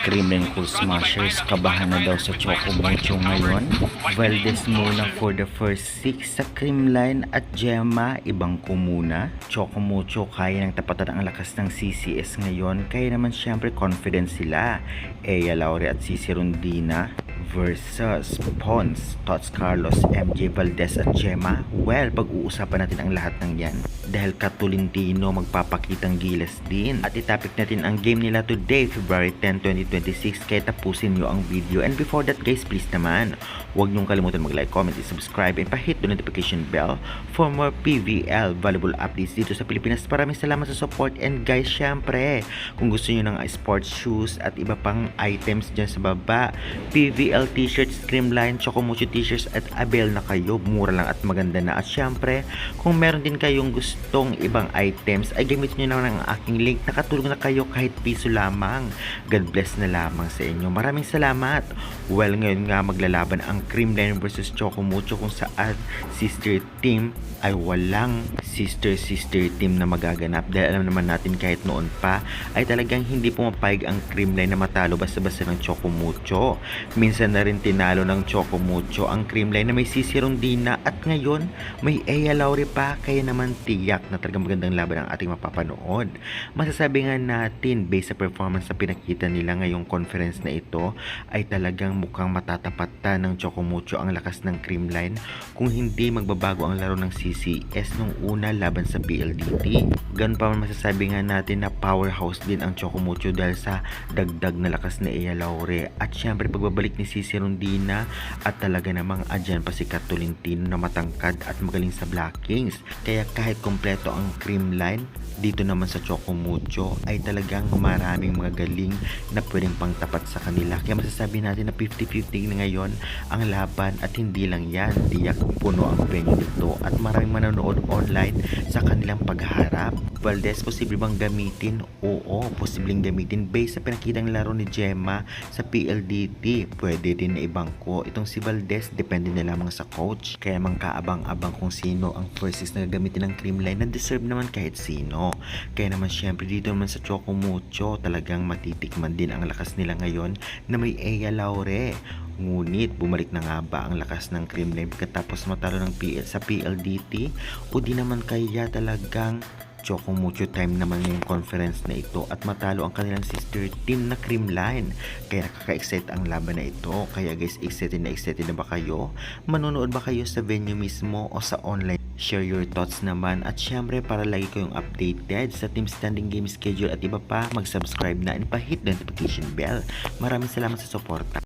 Creamline Cool Smashers kabahan na daw sa Choco Mocho ngayon. Valdez muna for the first 6 sa Creamline at Gemma ibang muna. Choco Mocho kaya ng tapatan ang lakas ng CCS ngayon, kaya naman syempre confident sila. Eya Laure at Cici Rondina versus Pons, Tots Carlos, MJ Valdez at Gemma. Well, pag-uusapan natin ang lahat ng yan dahil Katulintino magpapakitang gilas din. At itapik natin ang game nila today, February 10, 2026, kaya tapusin nyo ang video. And before that guys, please naman, huwag nyong kalimutan mag-like, comment, and subscribe, and pa-hit the notification bell for more PVL valuable updates dito sa Pilipinas. Maraming salamat sa support. And guys, syempre, kung gusto nyo ng sports shoes at iba pang items dyan sa baba, PVL t-shirts, Creamline, Choco Mocho t-shirts at Abel na kayo. Mura lang at maganda na. At syempre, kung meron din kayong gustong ibang items, ay gamit nyo naman ang aking link. Nakatulong na kayo kahit piso lamang. God bless na lamang sa inyo. Maraming salamat. Well, ngayon nga maglalaban ang Creamline versus Choco Mocho, kung saan sister team ay walang sister team na magaganap, dahil alam naman natin kahit noon pa ay talagang hindi pumapayag ang Creamline na matalo basta-basta ng Choco Mocho. Minsan na rin tinalo ng Choco Mocho ang Creamline na may Cici Rondina, at ngayon may Eya Laure pa, kaya naman tiyak na talagang magandang laban ang ating mapapanood. Masasabi nga natin based sa performance na pinakita nila ngayong conference na ito ay talagang mukhang matatapatan ng Choco Mocho ang lakas ng Creamline, kung hindi magbabago ang laro ng CCS nung una laban sa PLDT. Ganun pa man masasabi nga natin na powerhouse din ang Choco Mocho dahil sa dagdag na lakas ni Eya Laure, at syempre pagbabalik ni Cici Rondina, at talaga namang andyan pa si Katulintino na matangkad at magaling sa blockings. Kaya kahit kompleto ang Creamline, dito naman sa Choco Mocho ay talagang maraming mga galing na pwedeng pangtapat sa kanila. Kaya masasabi natin na 50-50 na ngayon ang laban, at hindi lang yan, tiyak puno ang venue dito at maraming manonood online sa kanilang pagharap. Valdez, posible bang gamitin? Oo, posibleng gamitin based sa pinakitang laro ni Gemma sa PLDT. Pwede din na ibangko itong si Valdez, depende na lamang sa coach. Kaya mangkaabang-abang kung sino ang first 6 na gagamitin ng Creamline, na deserve naman kahit sino. Kaya naman syempre dito naman sa Choco Mocho, talagang matitikman din ang lakas nila ngayon na may Eya Laure. Ngunit bumalik na nga ba ang lakas ng Creamline pagkatapos matalo ng sa PLDT, o di naman kaya talagang Choco Mocho time naman ngayong conference na ito at matalo ang kanilang sister team na Creamline? Kaya nakaka-excite ang laban na ito. Kaya guys, excited na ba kayo? Manonood ba kayo sa venue mismo o sa online? Share your thoughts naman, at syempre para lagi kayong updated sa team standing game schedule at iba pa, mag-subscribe na and pa-hit the notification bell. Maraming salamat sa suporta.